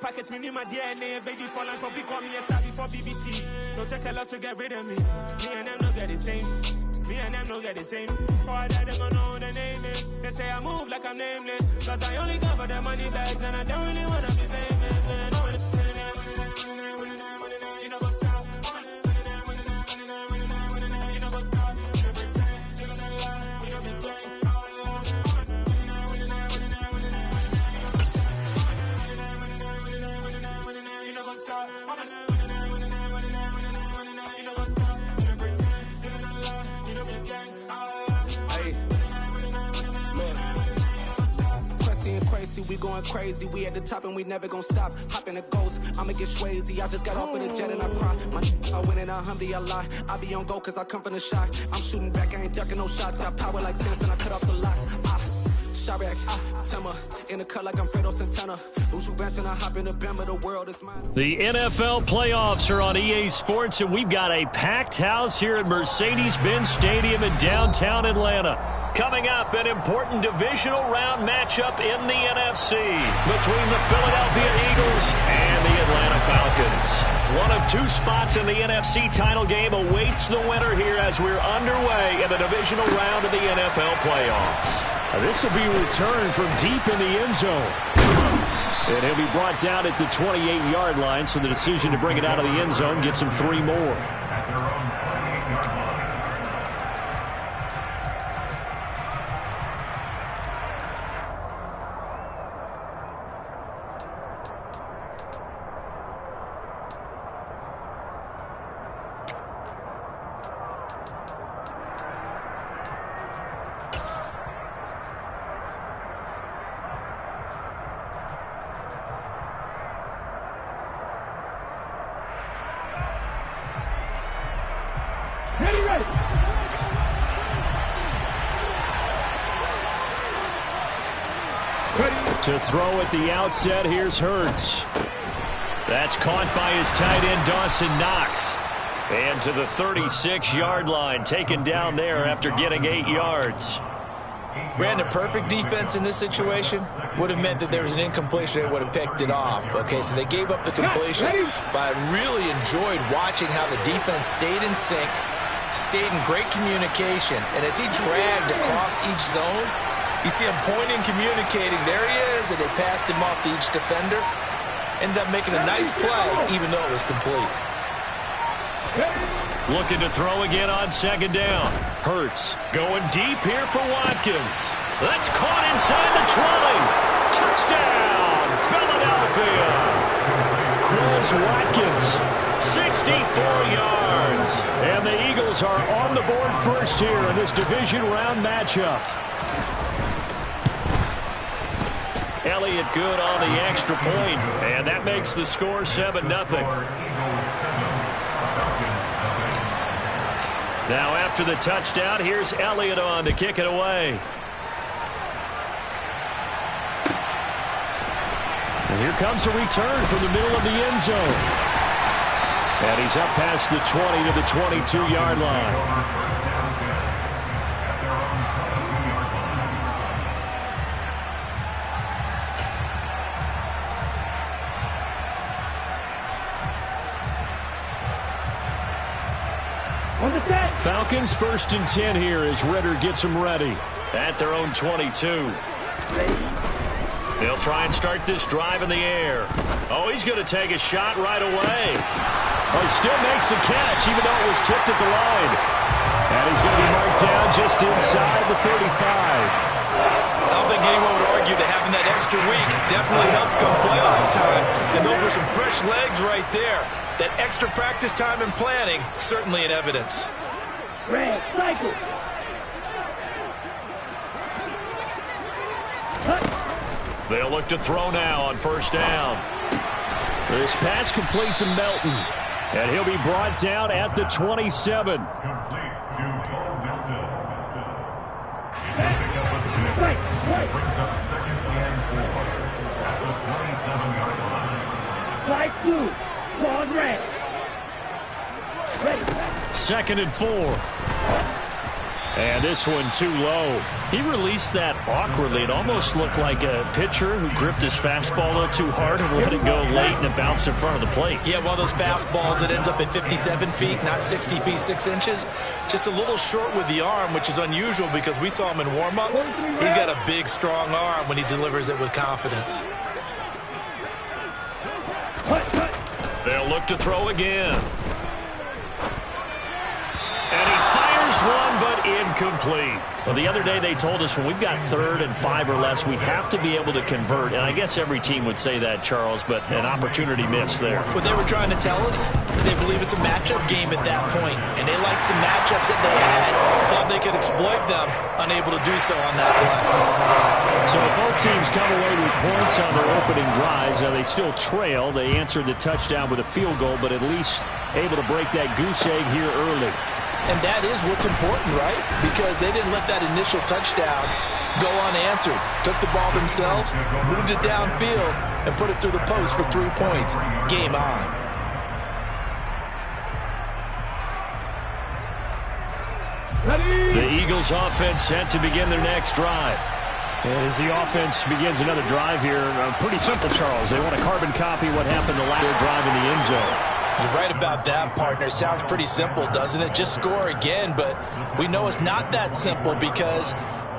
packets, me my DNA. Baby for lunch, but call me a star before BBC. Don't take a lot to get rid of me. Me and them don't get the same. Me and them don't get the same. All that them gonna know the name is. They say I move like I'm nameless. Cause I only cover the money bags and I don't really wanna be famous. You know what's up? You know what's up? You pretend, you gonna lie, you know be gang. You know what's up? We going crazy, we at the top and we never gonna stop. Hop in a ghost, I'ma get swayzy. I just got off of the jet and I cry. I win in a Humvee, I lie. I be on go cause I come from the shot. I'm shooting back, I ain't ducking no shots. Got power like Samson, I cut off the locks. Shabak, Tema, in the cut like I'm Fredo Santana. Who's you benching? I hop in the Bama, the world is mine. The NFL playoffs are on EA Sports, and we've got a packed house here at Mercedes-Benz Stadium in downtown Atlanta. Coming up, an important divisional round matchup in the NFC between the Philadelphia Eagles and the Atlanta Falcons. One of two spots in the NFC title game awaits the winner here as we're underway in the divisional round of the NFL playoffs. This will be returned from deep in the end zone. And he'll be brought down at the 28-yard line, so the decision to bring it out of the end zone gets him 3 more. To throw at the outset, here's Hurts. That's caught by his tight end, Dawson Knox. And to the 36-yard line, taken down there after getting 8 yards. Brandon, perfect defense in this situation would have meant that there was an incompletion. They would have picked it off. Okay, so they gave up the completion, but I really enjoyed watching how the defense stayed in sync, stayed in great communication, and as he dragged across each zone, you see him pointing, communicating. There he is, and they passed him off to each defender. Ended up making a nice play, even though it was complete. Looking to throw again on second down. Hurts going deep here for Watkins. That's caught inside the 20. Touchdown, Philadelphia. Quills Watkins, 64 yards. And the Eagles are on the board first here in this division round matchup. Elliott good on the extra point, and that makes the score 7-0. Now after the touchdown, here's Elliott on to kick it away. And here comes a return from the middle of the end zone. And he's up past the 20 to the 22-yard line. Falcons 1st and 10 here as Ritter gets them ready at their own 22. They'll try and start this drive in the air. Oh, he's going to take a shot right away. Oh, he still makes the catch even though it was tipped at the line. And he's going to be marked down just inside the 35. I don't think anyone would argue that having that extra week definitely helps come playoff time. And those were some fresh legs right there. That extra practice time and planning, certainly in evidence. Red cycle. They'll look to throw now on first down. This pass complete to Melton. And he'll be brought down at the 27. Right two. Ball red. 2nd and 4. And this one too low. He released that awkwardly. It almost looked like a pitcher who gripped his fastball a little too hard and let it go late, and it bounced in front of the plate. Yeah, one of those fastballs that ends up at 57 feet, not 60 feet, 6 inches. Just a little short with the arm, which is unusual because we saw him in warm-ups. He's got a big, strong arm when he delivers it with confidence. They'll look to throw again. And he fires one, but incomplete. Well, the other day they told us when we've got 3rd and 5 or less, we have to be able to convert. And I guess every team would say that, Charles, but an opportunity missed there. What they were trying to tell us is they believe it's a matchup game at that point, and they liked some matchups that they had, thought they could exploit them, unable to do so on that play. So both teams come away with points on their opening drives. Now they still trail. They answered the touchdown with a field goal, but at least able to break that goose egg here early. And that is what's important, right? Because they didn't let that initial touchdown go unanswered. Took the ball themselves, moved it downfield, and put it through the post for 3 points. Game on. The Eagles offense set to begin their next drive. As the offense begins another drive here, pretty simple, Charles. They want to carbon copy what happened the last drive in the end zone. You're right about that, partner. Sounds pretty simple, doesn't it? Just score again, but we know it's not that simple because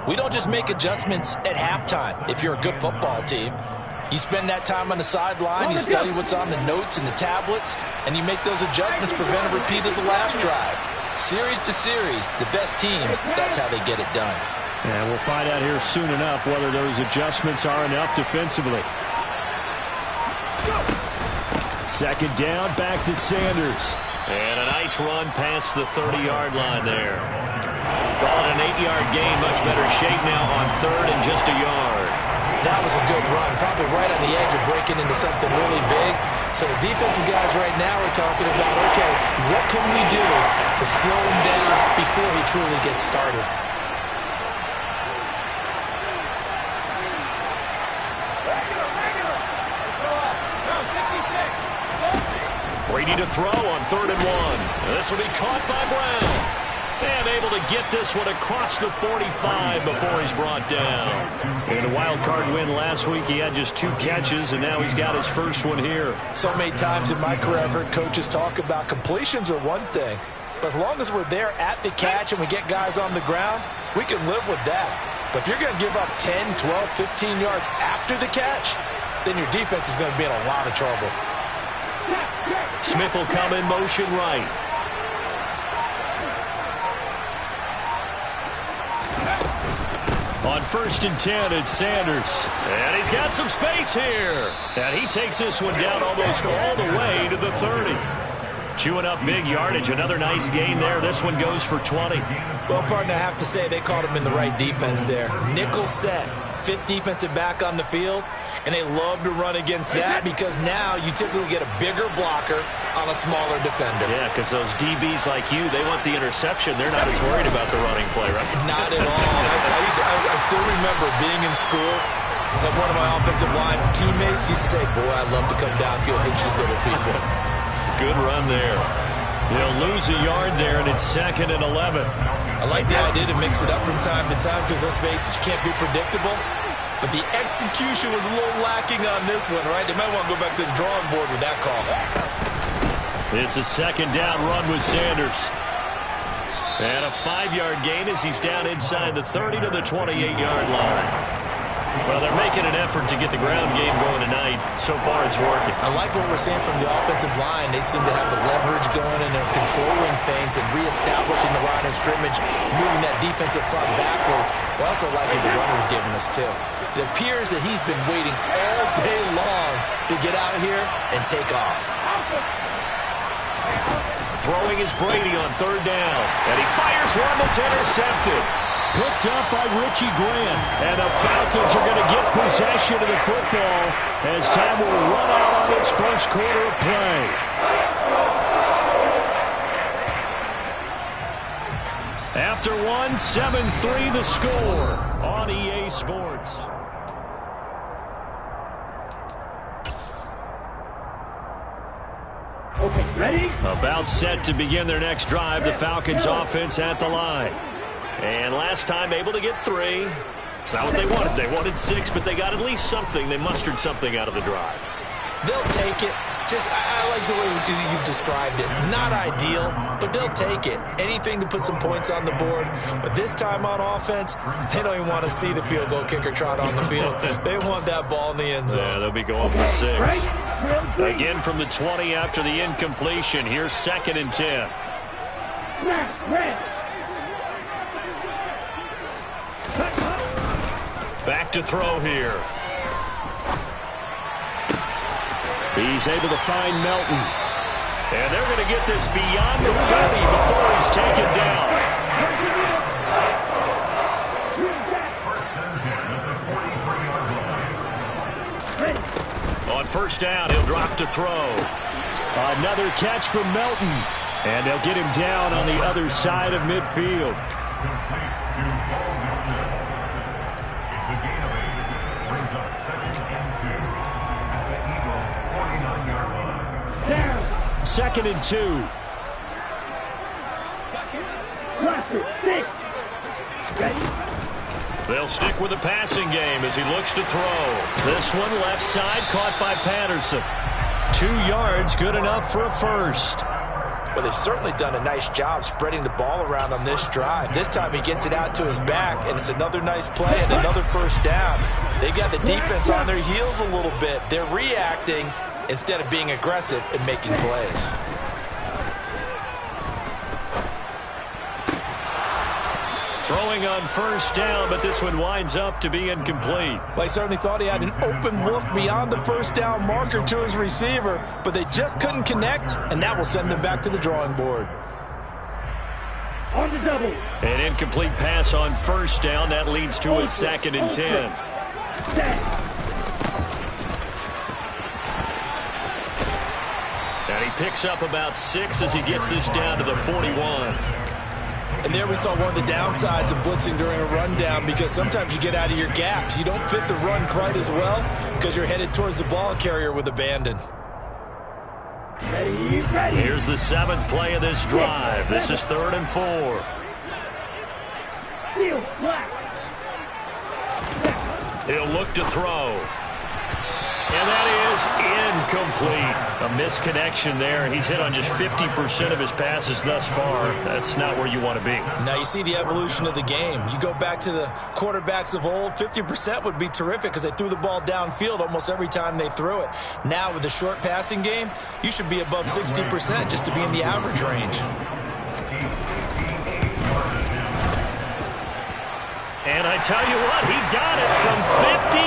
we don't just make adjustments at halftime. If you're a good football team, you spend that time on the sideline, you study what's on the notes and the tablets, and you make those adjustments, prevent a repeat of the last drive. Series to series, the best teams, that's how they get it done. And we'll find out here soon enough whether those adjustments are enough defensively. Second down, back to Sanders. And a nice run past the 30-yard line there. Call it an 8-yard gain, much better shape now on 3rd and just a yard. That was a good run, probably right on the edge of breaking into something really big. So the defensive guys right now are talking about, okay, what can we do to slow him down before he truly gets started? Brady to throw on 3rd and 1. This will be caught by Brown. And able to get this one across the 45 before he's brought down. In a wild card win last week, he had just 2 catches, and now he's got his first one here. So many times in my career, I've heard coaches talk about completions are one thing. But as long as we're there at the catch and we get guys on the ground, we can live with that. But if you're going to give up 10, 12, 15 yards after the catch, then your defense is going to be in a lot of trouble. Smith will come in motion right. On 1st and 10, it's Sanders. And he's got some space here. And he takes this one down almost all the way to the 30. Chewing up big yardage. Another nice gain there. This one goes for 20. Well, partner, I have to say they caught him in the right defense there. Nickel set. 5th defensive back on the field. And they love to run against that because now you typically get a bigger blocker on a smaller defender. Yeah, because those DBs like you, they want the interception. They're not as worried about the running play, right? Not at all. I still remember being in school and one of my offensive line teammates used to say, boy, I love to come downfield, hit you little people. Good run there. He'll lose a yard there, and it's 2nd and 11. I like the idea to mix it up from time to time because, let's face it, you can't be predictable. But the execution was a little lacking on this one, right? They might want to go back to the drawing board with that call. It's a 2nd down run with Sanders. And a 5-yard gain as he's down inside the 30 to the 28-yard line. Well, they're making an effort to get the ground game going tonight. So far, it's working. I like what we're seeing from the offensive line. They seem to have the leverage going, and they're controlling things and reestablishing the line of scrimmage, moving that defensive front backwards. But also like what the runner's giving us, too. It appears that he's been waiting all day long to get out here and take off. Throwing is Brady on 3rd down. And he fires one that's intercepted. Picked up by Richie Grant. And the Falcons are going to get possession of the football as time will run out on this first quarter of play. After 7-3 the score on EA Sports. Okay, ready? About set to begin their next drive. The Falcons offense at the line. And last time able to get 3. It's not what they wanted. They wanted 6, but they got at least something. They mustered something out of the drive. They'll take it. I like the way you've described it. Not ideal, but they'll take it. Anything to put some points on the board. But this time on offense, they don't even want to see the field goal kicker trot on the field. They want that ball in the end zone. Yeah, they'll be going for 6. Again from the 20 after the incompletion. Here's 2nd and 10. Back to throw here. He's able to find Melton. And they're going to get this beyond the 40 before he's taken down. On 1st down, he'll drop to throw. Another catch from Melton. And they'll get him down on the other side of midfield. Second and 2. They'll stick with the passing game as he looks to throw. This one left side caught by Patterson. 2 yards, good enough for a first. Well, they've certainly done a nice job spreading the ball around on this drive. This time he gets it out to his back, and it's another nice play and another first down. They've got the defense on their heels a little bit. They're reacting instead of being aggressive and making plays. Throwing on 1st down, but this one winds up to be incomplete. Well, he certainly thought he had an open look beyond the 1st down marker to his receiver, but they just couldn't connect, and that will send them back to the drawing board. On the double. An incomplete pass on 1st down. That leads to a 2nd and 10. And he picks up about 6 as he gets this down to the 41. And there we saw one of the downsides of blitzing during a rundown, because sometimes you get out of your gaps. You don't fit the run quite as well because you're headed towards the ball carrier with abandon. Ready. Here's the 7th play of this drive. This is 3rd and 4. Seal black. He'll look to throw. And that is incomplete. A misconnection there. He's hit on just 50% of his passes thus far. That's not where you want to be. Now you see the evolution of the game. You go back to the quarterbacks of old, 50% would be terrific because they threw the ball downfield almost every time they threw it. Now with the short passing game, you should be above 60% just to be in the average range. And I tell you what, he got it from 58.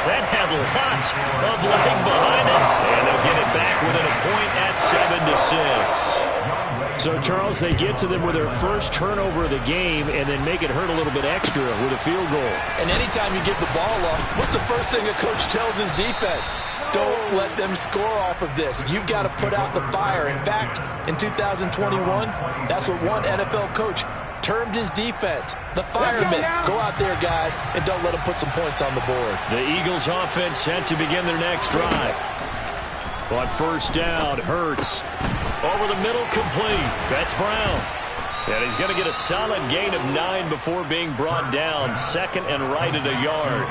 That had lots of leg behind it. And they'll get it back within a point at 7-6. So, Charles, they get to them with their first turnover of the game and then make it hurt a little bit extra with a field goal. And anytime you give the ball up, what's the first thing a coach tells his defense? Don't let them score off of this. You've got to put out the fire. In fact, in 2021, that's what one NFL coach termed his defense. The firemen. Go out there, guys, and don't let them put some points on the board. The Eagles offense set to begin their next drive. On 1st down, Hurts. Over the middle, complete. That's Brown. And he's going to get a solid gain of 9 before being brought down. 2nd and right at a yard.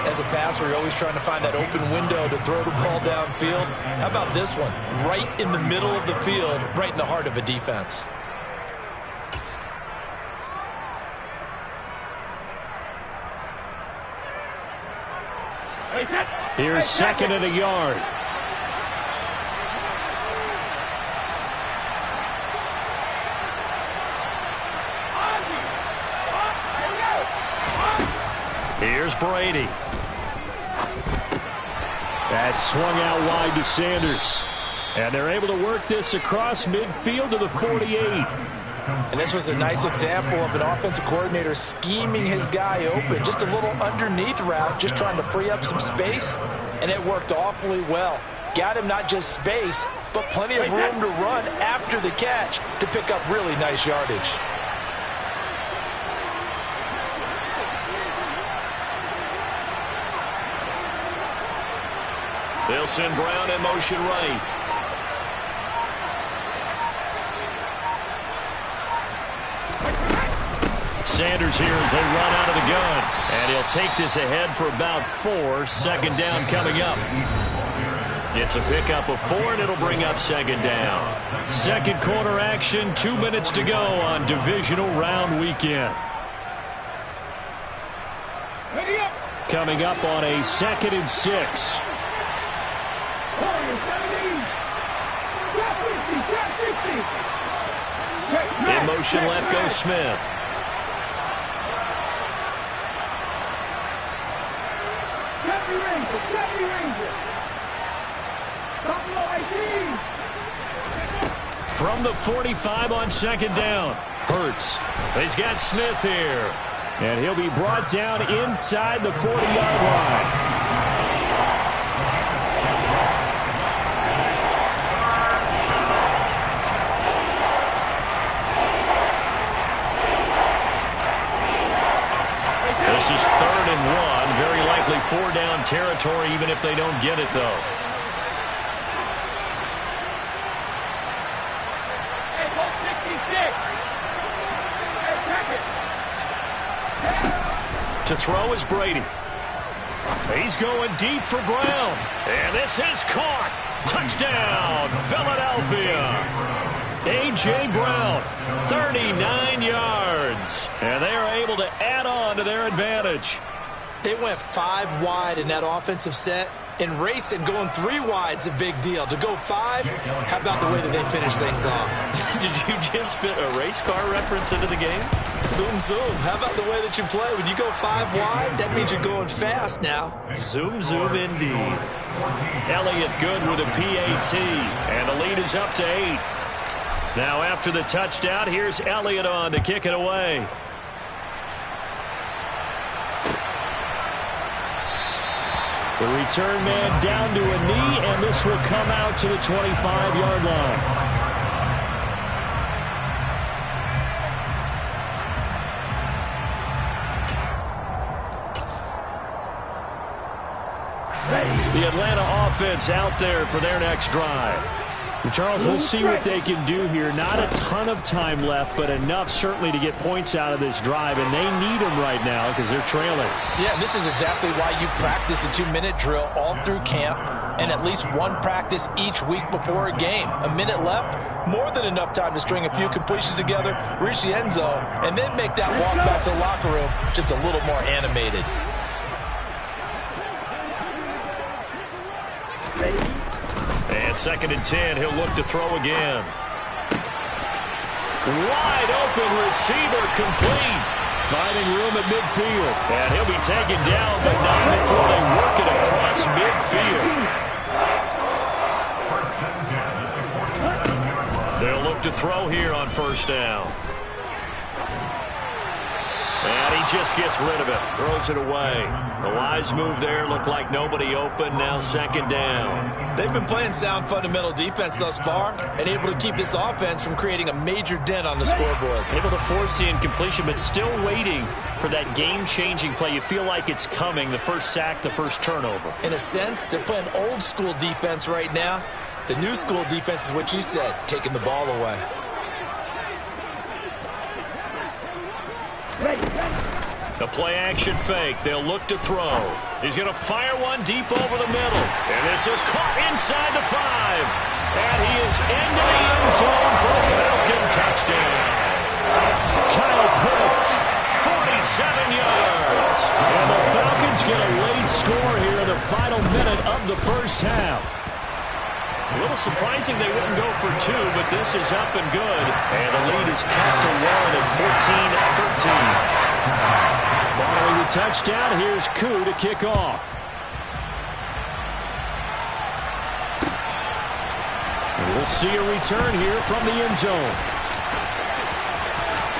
As a passer, you're always trying to find that open window to throw the ball downfield. How about this one? Right in the middle of the field, right in the heart of a defense. Here's 2nd and a yard. Here's Brady. That's swung out wide to Sanders. And they're able to work this across midfield to the 48. And this was a nice example of an offensive coordinator scheming his guy open. Just a little underneath route, just trying to free up some space. And it worked awfully well. Got him not just space, but plenty of room to run after the catch to pick up really nice yardage. They'll send Brown in motion right. Sanders here as they run out of the gun. And he'll take this ahead for about 4. Second down coming up. It's a pickup of 4, and it'll bring up second down. Second quarter action, 2 minutes to go on divisional round weekend. Coming up on a 2nd and 6. In motion left goes Smith. From the 45 on second down. Hurts. He's got Smith here. And he'll be brought down inside the 40-yard line. This is 3rd and 1. Very likely 4-down territory, even if they don't get it, though. To throw is Brady. He's going deep for Brown. And this is caught. Touchdown, Philadelphia. A.J. Brown, 39 yards. And they are able to add on to their advantage. They went 5 wide in that offensive set. And racing, going 3 wide's a big deal. To go 5, how about the way that they finish things off? Did you just fit a race car reference into the game? Zoom, zoom. How about the way that you play? When you go 5 wide, that means you're going fast now. Zoom, zoom indeed. Elliott good with a PAT. And the lead is up to 8. Now after the touchdown, here's Elliott on to kick it away. The return man down to a knee, and this will come out to the 25-yard line. The Atlanta offense out there for their next drive. Charles, we'll see what they can do here. Not a ton of time left, but enough certainly to get points out of this drive, and they need them right now because they're trailing. Yeah, this is exactly why you practice a 2-minute drill all through camp and at least one practice each week before a game. A minute left, more than enough time to string a few completions together, reach the end zone, and then make that walk back to the locker room just a little more animated. And 2nd and 10, he'll look to throw again. Wide open receiver complete. Finding room at midfield. And he'll be taken down, but not before they work it across midfield. They'll look to throw here on 1st down. And he just gets rid of it. Throws it away. The wise move there. Looked like nobody open. Now 2nd down. They've been playing sound fundamental defense thus far and able to keep this offense from creating a major dent on the scoreboard. Able to force the incompletion, but still waiting for that game-changing play. You feel like it's coming. The first sack, the first turnover. In a sense, they're playing old school defense right now. The new school defense is what you said, taking the ball away. The play-action fake. They'll look to throw. He's going to fire one deep over the middle. And this is caught inside the 5. And he is into the end zone for a Falcon touchdown. Kyle Pitts, 47 yards. And the Falcons get a late score here in the final minute of the first half. A little surprising they wouldn't go for 2, but this is up and good. And the lead is capped to 1 at 14-13. Following the touchdown, here's Koo to kick off. And we'll see a return here from the end zone.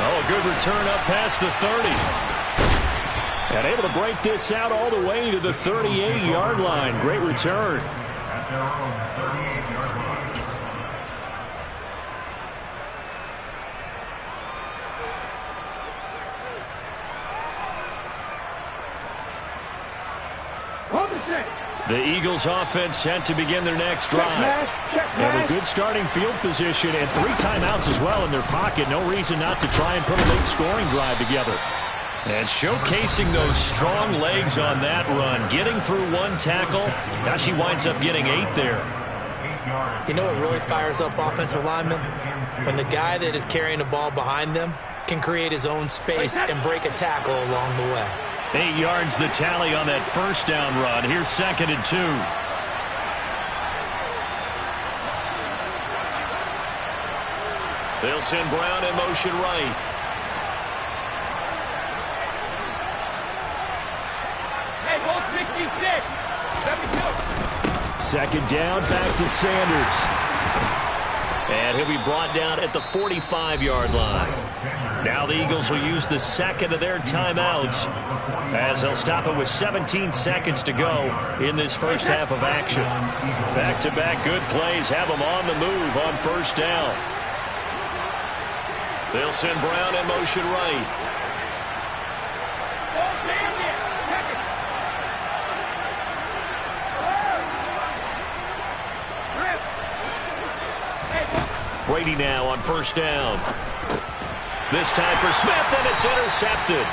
Oh, a good return up past the 30. And able to break this out all the way to the 38-yard line. Great return. The Eagles offense set to begin their next drive. And a good starting field position and 3 timeouts as well in their pocket. No reason not to try and put a late scoring drive together. And showcasing those strong legs on that run. Getting through 1 tackle. Now she winds up getting 8 there. You know what really fires up offensive linemen? When the guy that is carrying the ball behind them can create his own space and break a tackle along the way. 8 yards the tally on that first down run. Here's 2nd and 2. They'll send Brown in motion right. Hey, hold 66. 72. 2nd down, back to Sanders. And he'll be brought down at the 45-yard line. Now the Eagles will use the 2nd of their timeouts as they'll stop it with 17 seconds to go in this first half of action. Back-to-back good plays have them on the move on first down. They'll send Brown in motion right. Brady now on first down. This time for Smith, and it's intercepted.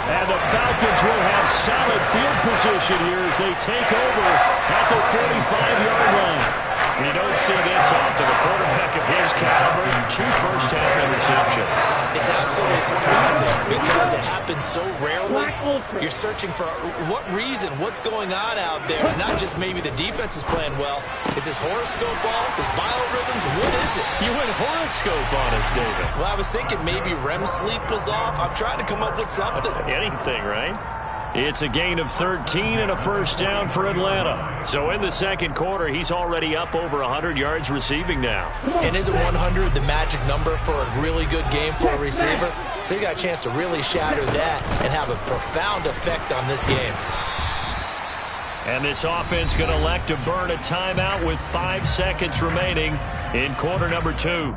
And the Falcons will have solid field position here as they take over at the 45-yard line. You don't see this often. A quarterback of his caliber, 2 first-half interceptions. It's absolutely surprising because it happens so rarely. You're searching for what reason, what's going on out there. It's not just maybe the defense is playing well. Is his horoscope off? His biorhythms? What is it? You went horoscope on us, David. Well, I was thinking maybe REM sleep was off. I'm trying to come up with something. Anything, right? It's a gain of 13 and a first down for Atlanta. So in the second quarter, he's already up over 100 yards receiving now. And isn't 100 the magic number for a really good game for a receiver? So he got a chance to really shatter that and have a profound effect on this game. And this offense going to elect to burn a timeout with 5 seconds remaining in quarter number 2.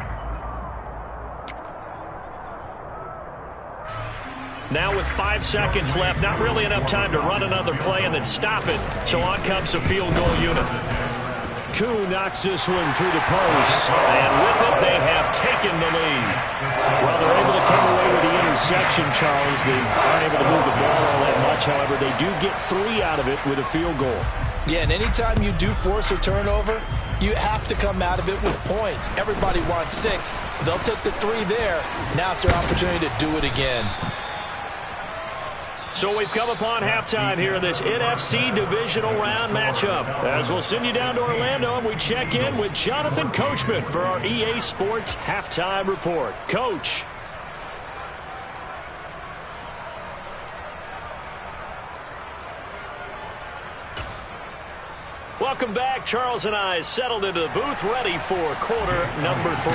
Now with 5 seconds left, not really enough time to run another play and then stop it. So on comes a field goal unit. Koo knocks this one through the post. And with it, they have taken the lead. Well, they're able to come away with the interception, Charles. They aren't able to move the ball all that much. However, they do get 3 out of it with a field goal. Yeah, and anytime you do force a turnover, you have to come out of it with points. Everybody wants 6. They'll take the 3 there. Now it's their opportunity to do it again. So we've come upon halftime here in this NFC divisional round matchup. As we'll send you down to Orlando and we check in with Jonathan Coachman for our EA Sports Halftime Report. Coach. Welcome back. Charles and I settled into the booth ready for quarter number 3.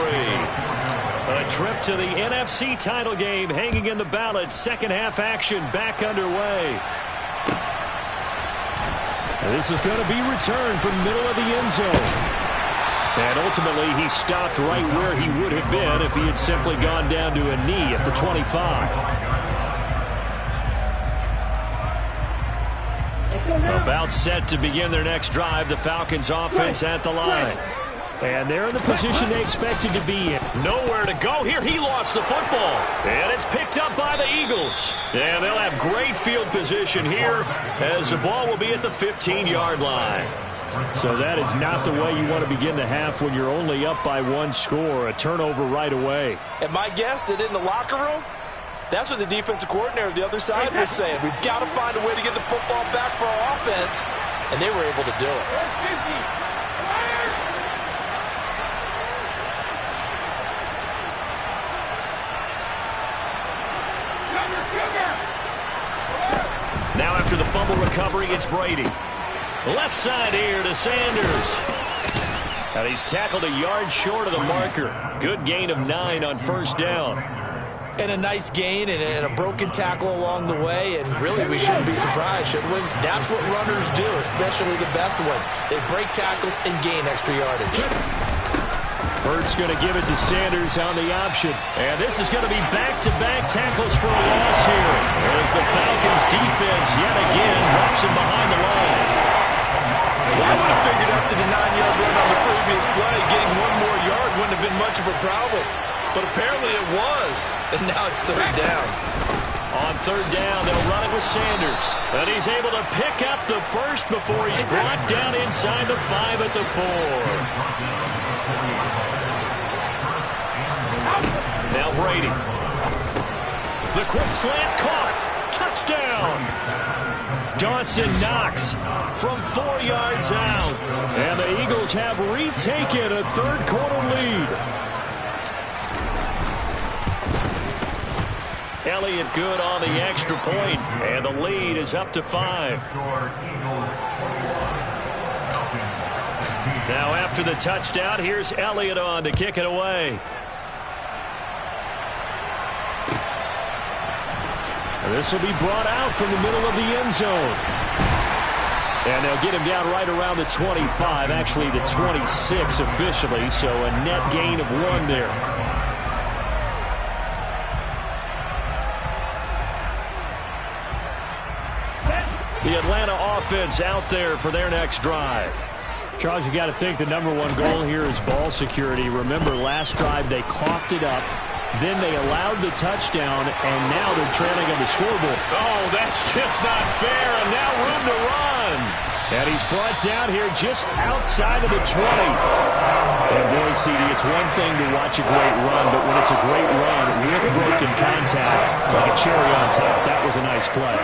A trip to the NFC title game hanging in the balance. Second half action back underway. And this is going to be returned from middle of the end zone. And ultimately he stopped right where he would have been if he had simply gone down to a knee at the 25. About set to begin their next drive. The Falcons offense at the line. And they're in the position they expected to be in. Nowhere to go here. He lost the football. And it's picked up by the Eagles. And they'll have great field position here as the ball will be at the 15-yard line. So that is not the way you want to begin the half when you're only up by 1 score. A turnover right away. And my guess that in the locker room, that's what the defensive coordinator of the other side was saying. We've got to find a way to get the football back for our offense. And they were able to do it. Now after the fumble recovery, it's Brady. Left side here to Sanders. And he's tackled a yard short of the marker. Good gain of 9 on first down. And a nice gain and a broken tackle along the way. And really, we shouldn't be surprised, should we? That's what runners do, especially the best ones. They break tackles and gain extra yardage. Hurts going to give it to Sanders on the option. And this is going to be back-to-back tackles for a loss here as the Falcons defense yet again drops him behind the line. Well, I would have figured after the 9-yard run on the previous play, getting one more yard wouldn't have been much of a problem. But apparently it was, and now it's third down. On third down, they'll run it with Sanders. And he's able to pick up the first before he's brought down inside the 5 at the 4. Now Brady. The quick slant caught. Touchdown. Dawson Knox from 4 yards out. And the Eagles have retaken a third-quarter lead. Elliott good on the extra point, and the lead is up to 5. Now after the touchdown, here's Elliott on to kick it away. This will be brought out from the middle of the end zone. And they'll get him down right around the 25, actually the 26 officially, so a net gain of 1 there. The Atlanta offense out there for their next drive. Charles, you got to think the number 1 goal here is ball security. Remember, last drive they coughed it up. Then they allowed the touchdown, and now they're trailing on the scoreboard. Oh, that's just not fair, and now room to run. And he's brought down here just outside of the 20. And boy, CD, it's one thing to watch a great run, but when it's a great run with broken contact, it's like a cherry on top. That was a nice play.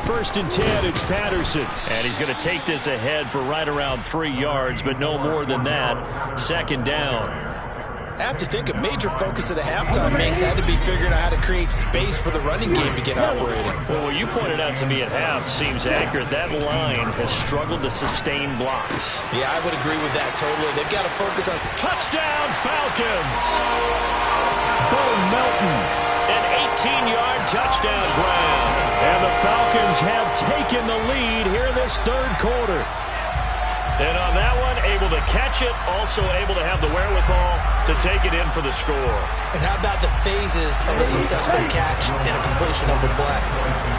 First and 10, it's Patterson. And he's going to take this ahead for right around 3 yards, but no more than that. Second down. I have to think a major focus of the halftime mix had to be figuring out how to create space for the running game to get operating. Well, what you pointed out to me at half seems accurate. That line has struggled to sustain blocks. Yeah, I would agree with that totally. They've got to focus on... Touchdown, Falcons! Bo Melton. An 18-yard touchdown grab. And the Falcons have taken the lead here this third quarter. And on that one, able to catch it, also able to have the wherewithal to take it in for the score. And how about the phases of a successful catch and a completion of a play?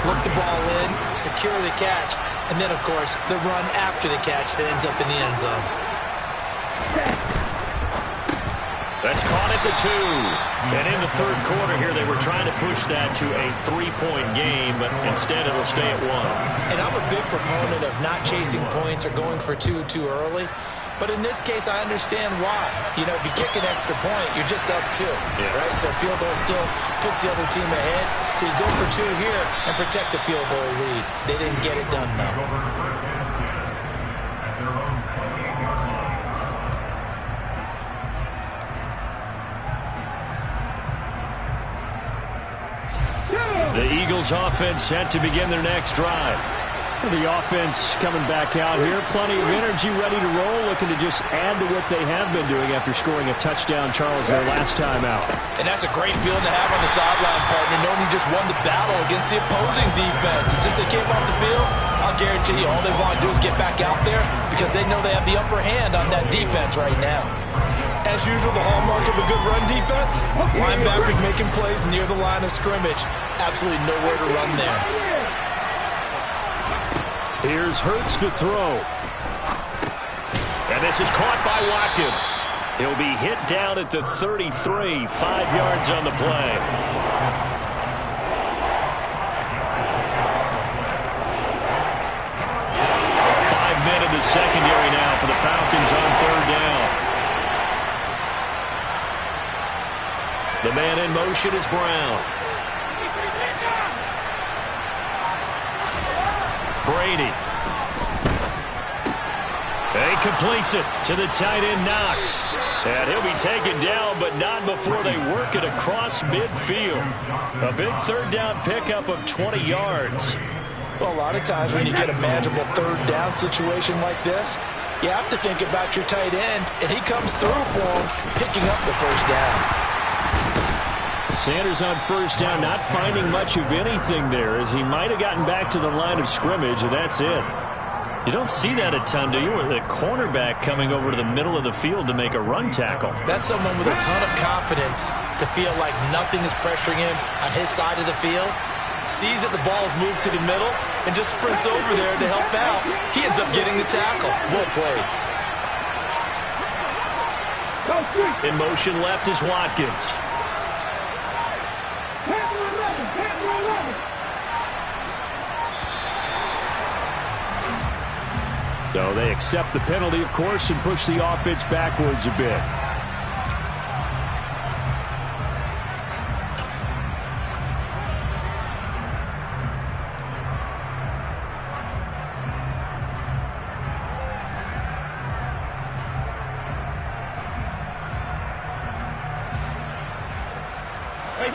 Look the ball in, secure the catch, and then, of course, the run after the catch that ends up in the end zone. That's caught at the 2. And in the third quarter here, they were trying to push that to a 3-point game, but instead it'll stay at 1. And I'm a big proponent of not chasing points or going for 2 too early. But in this case, I understand why. You know, if you kick an extra point, you're just up 2, right? So field goal still puts the other team ahead. So you go for 2 here and protect the field goal lead. They didn't get it done, though. The Eagles offense set to begin their next drive. The offense coming back out here. Plenty of energy, ready to roll, looking to just add to what they have been doing after scoring a touchdown, Charles, their last time out. And that's a great feeling to have on the sideline, partner, knowing you just won the battle against the opposing defense. And since they came off the field, I'll guarantee you all they want to do is get back out there because they know they have the upper hand on that defense right now. As usual, the hallmark of a good run defense, linebackers making plays near the line of scrimmage. Absolutely nowhere to run there. Here's Hurts to throw. And this is caught by Watkins. He'll be hit down at the 33, 5 yards on the play. Men in the secondary now for the Falcons on third down. The man in motion is Brown. Brady. He completes it to the tight end Knox. And he'll be taken down, but not before they work it across midfield. A big third down pickup of 20 yards. Well, a lot of times when you get a manageable third down situation like this, you have to think about your tight end, and he comes through for him, picking up the first down. Sanders on first down, not finding much of anything there, as he might have gotten back to the line of scrimmage, and that's it. You don't see that a ton, do you? With a cornerback coming over to the middle of the field to make a run tackle. That's someone with a ton of confidence to feel like nothing is pressuring him on his side of the field. Sees that the ball is moved to the middle, and just sprints over there to help out. He ends up getting the tackle. Well played. In motion left is Watkins. So they accept the penalty, of course, and push the offense backwards a bit.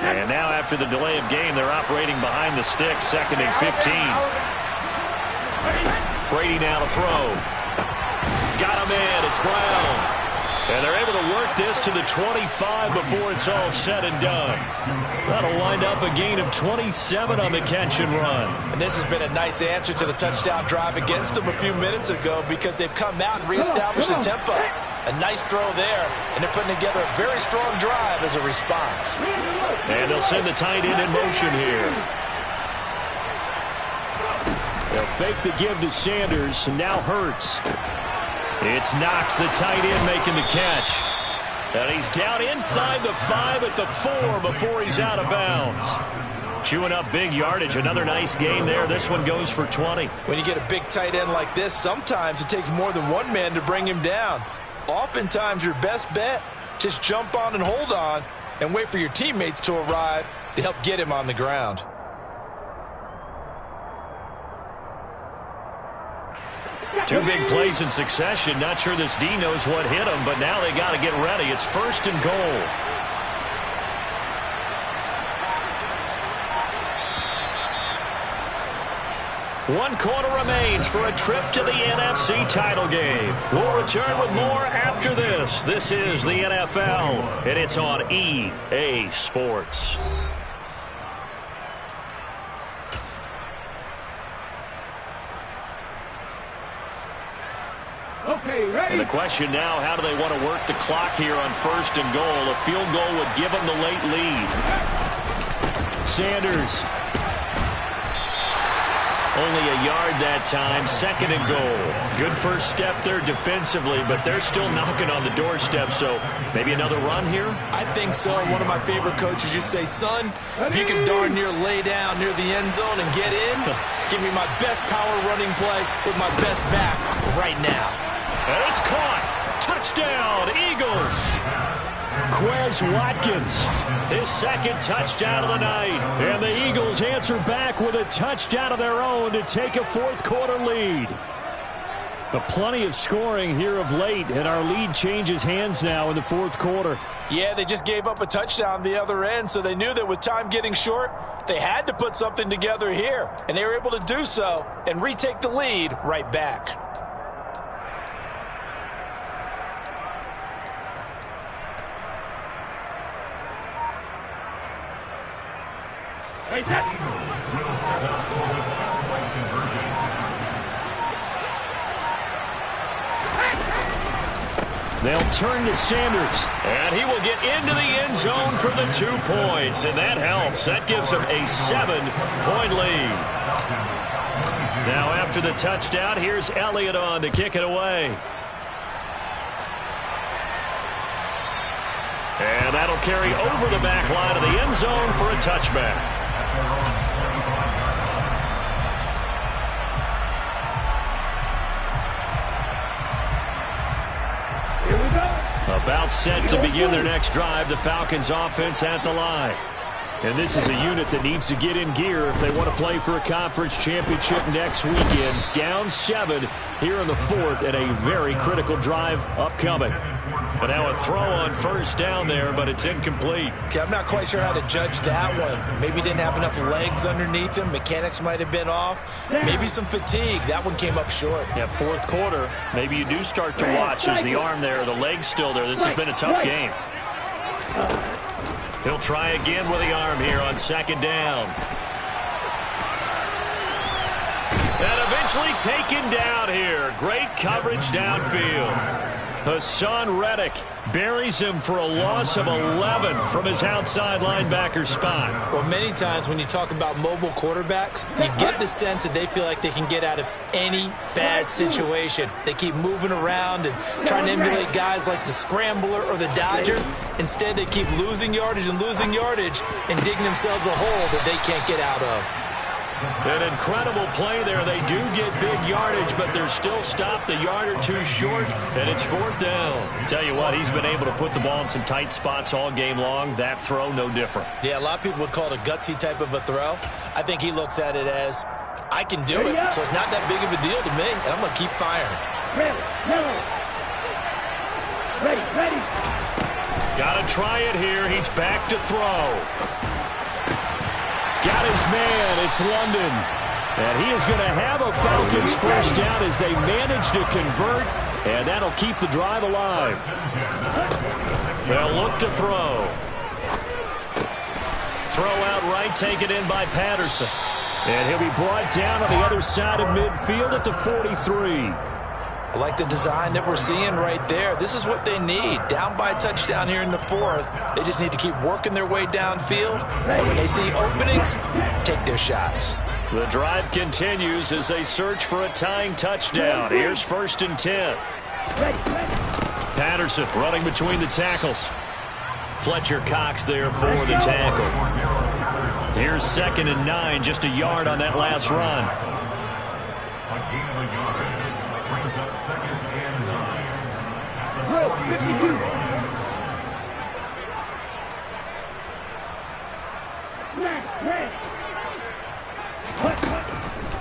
And now after the delay of game, they're operating behind the sticks, 2nd and 15. Brady now to throw. Got him in. It's Brown. And they're able to work this to the 25 before it's all said and done. That'll wind up a gain of 27 on the catch and run. And this has been a nice answer to the touchdown drive against them a few minutes ago because they've come out and reestablished the tempo. A nice throw there, and they're putting together a very strong drive as a response. And they'll send the tight end in motion here. They'll fake the give to Sanders, and now Hurts. It's Knox, the tight end, making the catch. And he's down inside the 5 at the 4 before he's out of bounds. Chewing up big yardage. Another nice gain there. This one goes for 20. When you get a big tight end like this, sometimes it takes more than one man to bring him down. Oftentimes, your best bet, just jump on and hold on and wait for your teammates to arrive to help get him on the ground. Two big plays in succession. Not sure this D knows what hit him, but now they got to get ready. It's 1st and goal. One quarter remains for a trip to the NFC title game. We'll return with more after this. This is the NFL, and it's on EA Sports. Okay, ready. And the question now, how do they want to work the clock here on 1st and goal? A field goal would give them the late lead. Sanders. Only a yard that time, 2nd and goal. Good first step there defensively, but they're still knocking on the doorstep, so maybe another run here? I think so. One of my favorite coaches used to say, son, if you can darn near lay down near the end zone and get in, give me my best power running play with my best back right now. And it's caught. Touchdown, Eagles. Quez Watkins, his 2nd touchdown of the night. And the Eagles answer back with a touchdown of their own to take a 4th quarter lead. But plenty of scoring here of late, and our lead changes hands now in the 4th quarter. Yeah, they just gave up a touchdown the other end, so they knew that with time getting short, they had to put something together here. And they were able to do so and retake the lead right back. They'll turn to Sanders, and he will get into the end zone for the 2 points, and that helps. That gives them a 7-point lead. Now after the touchdown, here's Elliott on to kick it away. And that'll carry over the back line of the end zone for a touchback. About set to begin their next drive, the Falcons offense at the line. And this is a unit that needs to get in gear if they want to play for a conference championship next weekend. Down 7 here in the 4th, and a very critical drive upcoming. But now a throw on 1st down there, but it's incomplete. Okay, I'm not quite sure how to judge that one. Maybe didn't have enough legs underneath him. Mechanics might have been off. Maybe some fatigue. That one came up short. Yeah, 4th quarter. Maybe you do start to watch as the arm there, the leg's still there. This has been a tough game. He'll try again with the arm here on 2nd down. And eventually taken down here. Great coverage downfield. Hassan Reddick buries him for a loss of 11 from his outside linebacker spot. Well, many times when you talk about mobile quarterbacks, you get the sense that they feel like they can get out of any bad situation. They keep moving around and trying to emulate guys like the scrambler or the dodger. Instead, they keep losing yardage and digging themselves a hole that they can't get out of. An incredible play there. They do get big yardage, but they're still stopped a yard or two short, and it's 4th down. Tell you what, he's been able to put the ball in some tight spots all game long. That throw, no different. Yeah, a lot of people would call it a gutsy type of a throw. I think he looks at it as, I can do it, so it's not that big of a deal to me, and I'm going to keep firing. Ready. Got to try it here. He's back to throw. Got his man. It's London. And he is going to have a Falcons first down as they manage to convert, and that'll keep the drive alive. They'll look to throw. Throw out right, taken in by Patterson. And he'll be brought down on the other side of midfield at the 43. I like the design that we're seeing right there. This is what they need. Down by a touchdown here in the 4th. They just need to keep working their way downfield. And when they see openings, take their shots. The drive continues as they search for a tying touchdown. Here's 1st and 10. Patterson running between the tackles. Fletcher Cox there for the tackle. Here's 2nd and 9, just a yard on that last run.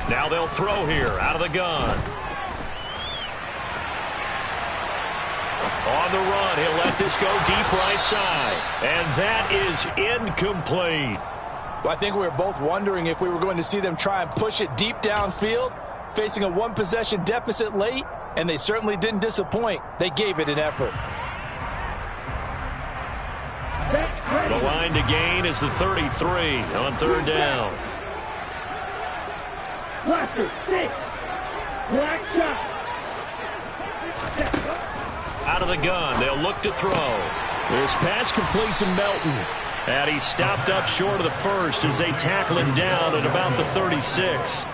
Now they'll throw here out of the gun. On the run, he'll let this go deep right side. And that is incomplete. Well, I think we were both wondering if we were going to see them try and push it deep downfield, facing a one-possession deficit late, and they certainly didn't disappoint. They gave it an effort. The line to gain is the 33 on 3rd down. Out of the gun, they'll look to throw. This pass complete to Melton. And he's stopped up short of the 1st as they tackle him down at about the 36.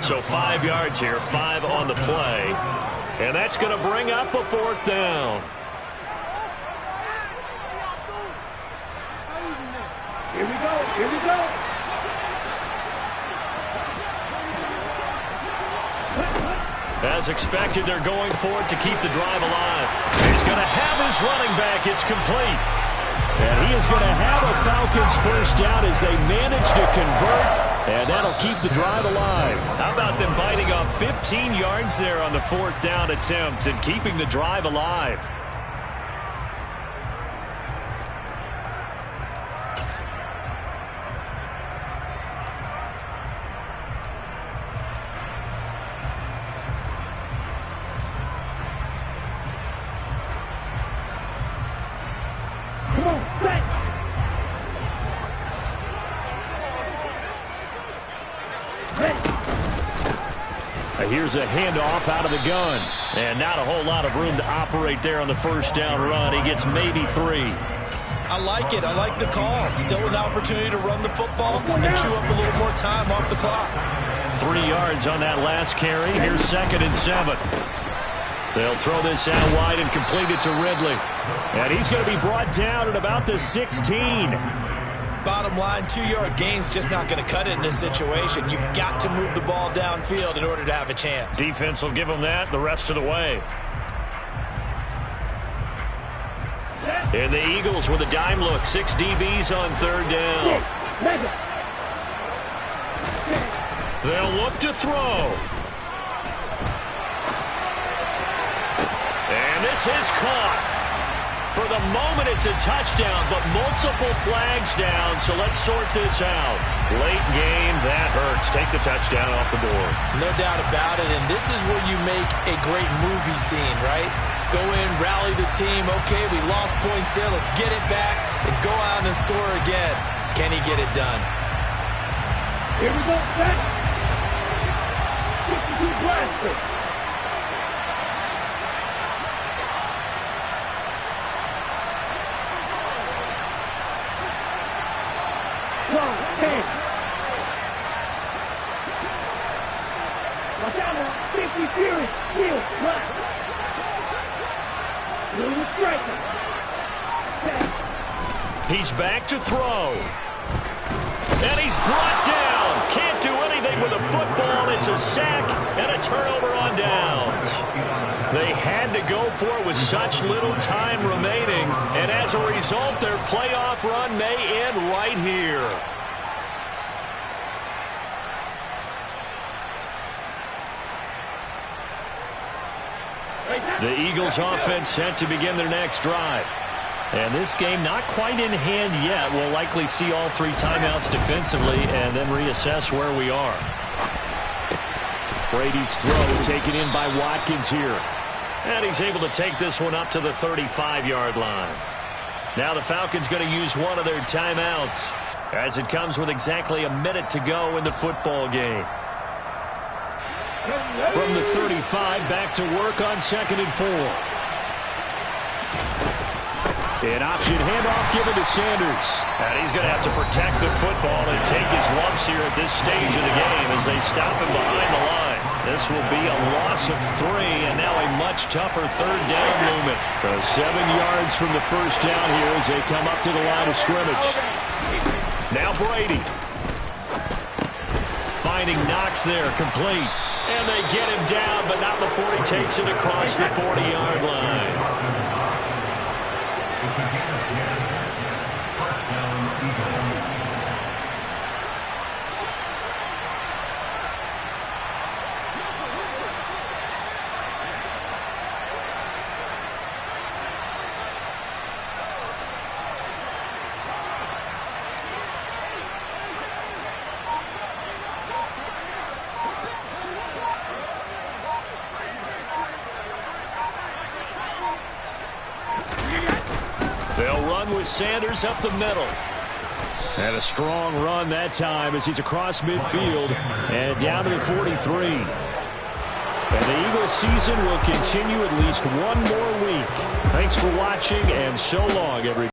So 5 yards here, 5 on the play. And that's going to bring up a 4th down. Here we go. As expected, they're going for it to keep the drive alive. He's going to have his running back. It's complete. And he is going to have a Falcons first down as they manage to convert. And that'll keep the drive alive. How about them biting off 15 yards there on the 4th down attempt and keeping the drive alive? Here's a handoff out of the gun. And not a whole lot of room to operate there on the first down run. He gets maybe 3. I like it. I like the call. Still an opportunity to run the football and chew up a little more time off the clock. 3 yards on that last carry. Here's 2nd and 7. They'll throw this out wide and complete it to Ridley. And he's going to be brought down at about the 16. Bottom line, 2-yard gain's just not going to cut it in this situation. You've got to move the ball downfield in order to have a chance. Defense will give them that the rest of the way. And the Eagles with a dime look. 6 DBs on 3rd down. They'll look to throw. And this is caught. For the moment, it's a touchdown, but multiple flags down, so let's sort this out. Late game, that hurts. Take the touchdown off the board. No doubt about it, and this is where you make a great movie scene, right? Go in, rally the team. Okay, we lost points there. Let's get it back and go out and score again. Can he get it done? Here we go, set. 52 blaster. He's back to throw. And he's brought down. Can't do anything with a football. It's a sack and a turnover on downs. They had to go for it with such little time remaining. And as a result, their playoff run may end right here. The Eagles offense set to begin their next drive. And this game not quite in hand yet. We'll likely see all 3 timeouts defensively and then reassess where we are. Brady's throw taken in by Watkins here. And he's able to take this one up to the 35-yard line. Now the Falcons going to use one of their timeouts as it comes with exactly a minute to go in the football game. From the 35, back to work on 2nd and 4. An option handoff given to Sanders. And he's going to have to protect the football and take his lumps here at this stage of the game as they stop him behind the line. This will be a loss of 3 and now a much tougher 3rd down movement. So 7 yards from the first down here as they come up to the line of scrimmage. Now Brady. Finding Knox there, complete. And they get him down, but not before he takes it across the 40-yard line. They'll run with Sanders up the middle. And a strong run that time as he's across midfield and down to the 43. And the Eagles season will continue at least one more week. Thanks for watching and so long, everybody.